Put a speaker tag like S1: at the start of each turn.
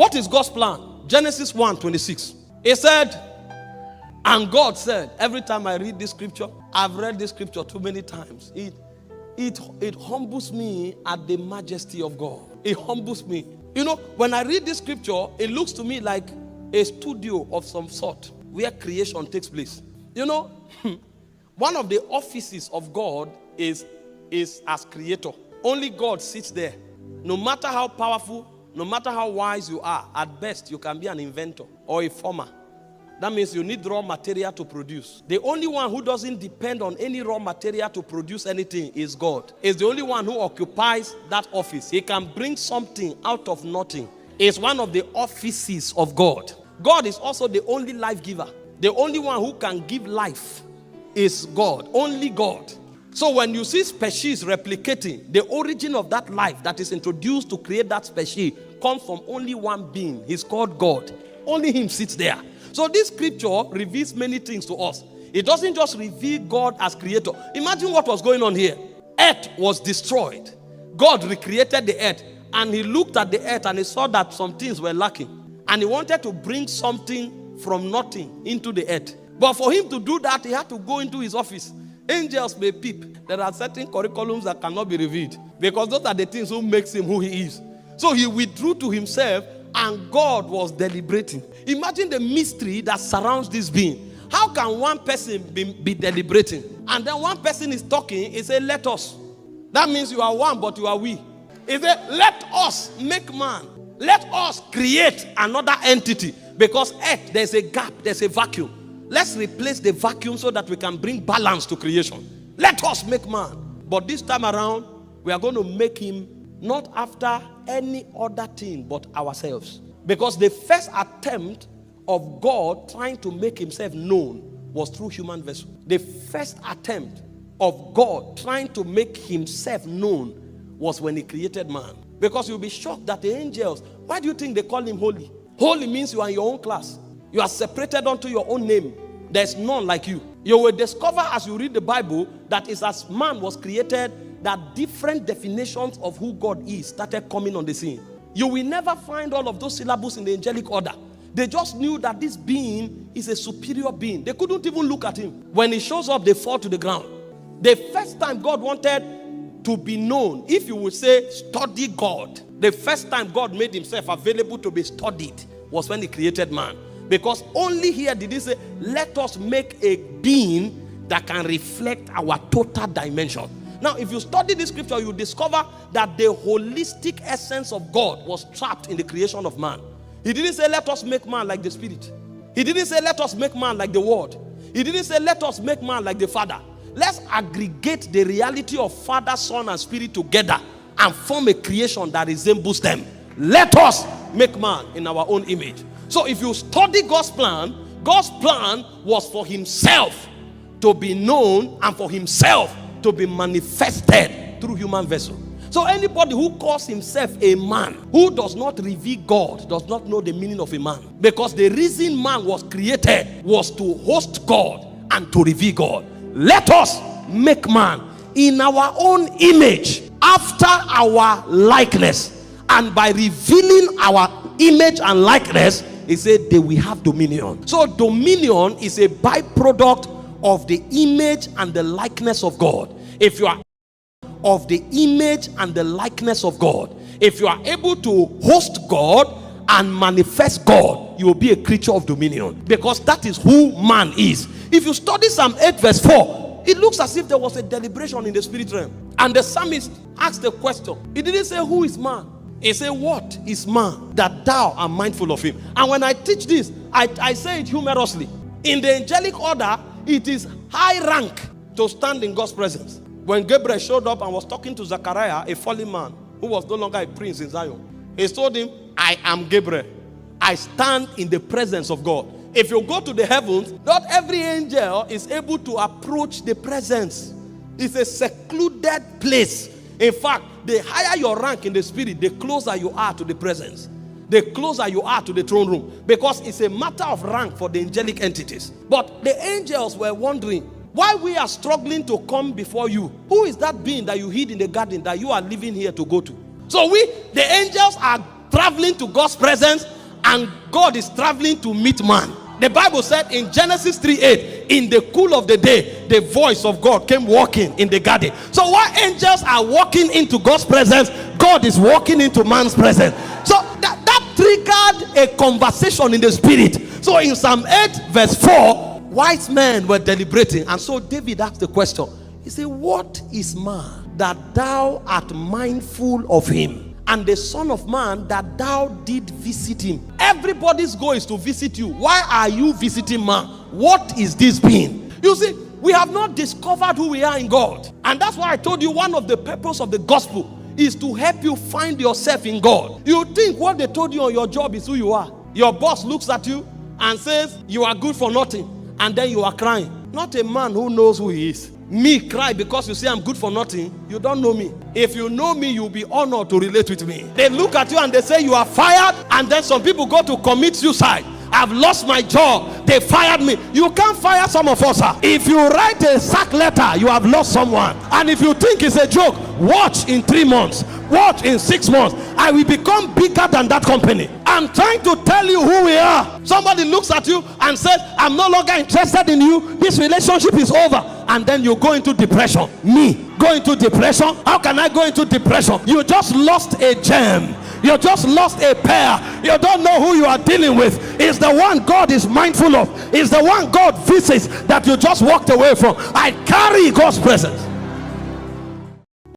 S1: What is God's plan? Genesis 1:26. It said, and God said, every time I read this scripture, I've read this scripture too many times. It humbles me at the majesty of God. It humbles me. You know, when I read this scripture, it looks to me like a studio of some sort where creation takes place. You know, one of the offices of God is as creator. Only God sits there. No matter how powerful, no matter how wise you are, at best you can be an inventor or a former. That means you need raw material to produce. The only one who doesn't depend on any raw material to produce anything is God. He's the only one who occupies that office. He can bring something out of nothing. It's one of the offices of God. God is also the only life giver. The only one who can give life is God. Only God. So when you see species replicating, the origin of that life that is introduced to create that species comes from only one being. He's called God. Only him sits there. So this scripture reveals many things to us. It doesn't just reveal God as creator. Imagine what was going on here. Earth was destroyed. God recreated the earth. And he looked at the earth and he saw that some things were lacking. And he wanted to bring something from nothing into the earth. But for him to do that, he had to go into his office. Angels may peep. There are certain curriculums that cannot be revealed. Because those are the things who makes him who he is. So he withdrew to himself. And God was deliberating. Imagine the mystery that surrounds this being. How can one person be deliberating? And then one person is talking, he said, let us. That means you are one, but you are we. He said, let us make man. Let us create another entity. Because earth, there's a gap, there's a vacuum. Let's replace the vacuum so that we can bring balance to creation. Let us make man. But this time around, we are going to make him not after any other thing but ourselves. Because the first attempt of God trying to make himself known was through human vessel. The first attempt of God trying to make himself known was when he created man. Because you'll be shocked that the angels, why do you think they call him holy? Holy means you are in your own class. You are separated unto your own name. There's none like you. You will discover as you read the Bible that it's as man was created that different definitions of who God is started coming on the scene. You will never find all of those syllables in the angelic order. They just knew that this being is a superior being. They couldn't even look at him. When he shows up, they fall to the ground. The first time God wanted to be known, if you would say, study God, the first time God made himself available to be studied was when he created man. Because only here did he say, let us make a being that can reflect our total dimension. Now, if you study this scripture, you discover that the holistic essence of God was trapped in the creation of man. He didn't say, let us make man like the Spirit. He didn't say, let us make man like the Word. He didn't say, let us make man like the Father. Let's aggregate the reality of Father, Son, and Spirit together and form a creation that resembles them. Let us make man in our own image. So if you study God's plan was for himself to be known and for himself to be manifested through human vessel. So anybody who calls himself a man, who does not reveal God, does not know the meaning of a man. Because the reason man was created was to host God and to reveal God. Let us make man in our own image, after our likeness. And by revealing our image and likeness, he said they will have dominion. So dominion is a byproduct of the image and the likeness of God. If you are of the image and the likeness of God, if you are able to host God and manifest God, you will be a creature of dominion, because that is who man is. If you study Psalm 8 verse 4, it looks as if there was a deliberation in the spirit realm, and the psalmist asked the question. He didn't say who is man, he said what is man that thou art mindful of him. And when I teach this, I say it humorously. In the angelic order, it is high rank to stand in God's presence. When Gabriel showed up and was talking to Zechariah, a fallen man who was no longer a prince in Zion, he told him, I am Gabriel. I stand in the presence of God. If you go to the heavens, not every angel is able to approach the presence. It's a secluded place. In fact, the higher your rank in the spirit, the closer you are to the presence. The closer you are to the throne room. Because it's a matter of rank for the angelic entities. But the angels were wondering why we are struggling to come before you. Who is that being that you hid in the garden that you are living here to go to? So the angels are traveling to God's presence, and God is traveling to meet man. The Bible said in Genesis 3:8, in the cool of the day, the voice of God came walking in the garden. So while angels are walking into God's presence, God is walking into man's presence. So that triggered a conversation in the spirit. So in Psalm 8 verse 4, wise men were deliberating, and so David asked the question. He said, what is man that thou art mindful of him, and the Son of Man that thou did visit him? Everybody's goal is to visit you. Why are you visiting man? What is this being? You see, we have not discovered who we are in God. And that's why I told you one of the purpose of the gospel is to help you find yourself in God. You think what they told you on your job is who you are. Your boss looks at you and says you are good for nothing, and then you are crying. Not a man who knows who he is. Me cry because you say I'm good for nothing. You don't know me. If you know me, you'll be honored to relate with me. They look at you and they say you are fired, and then some people go to commit suicide. I've lost my job. They fired me. You can't fire some of us. If you write a sack letter, you have lost someone. And if you think it's a joke, watch in 3 months. Watch in 6 months. I will become bigger than that company. I'm trying to tell you who we are. Somebody looks at you and says, I'm no longer interested in you. This relationship is over. And then you go into depression. Me, go into depression? How can I go into depression? You just lost a gem. You just lost a pair. You don't know who you are dealing with. It's the one God is mindful of. It's the one God visits that you just walked away from. I carry God's presence.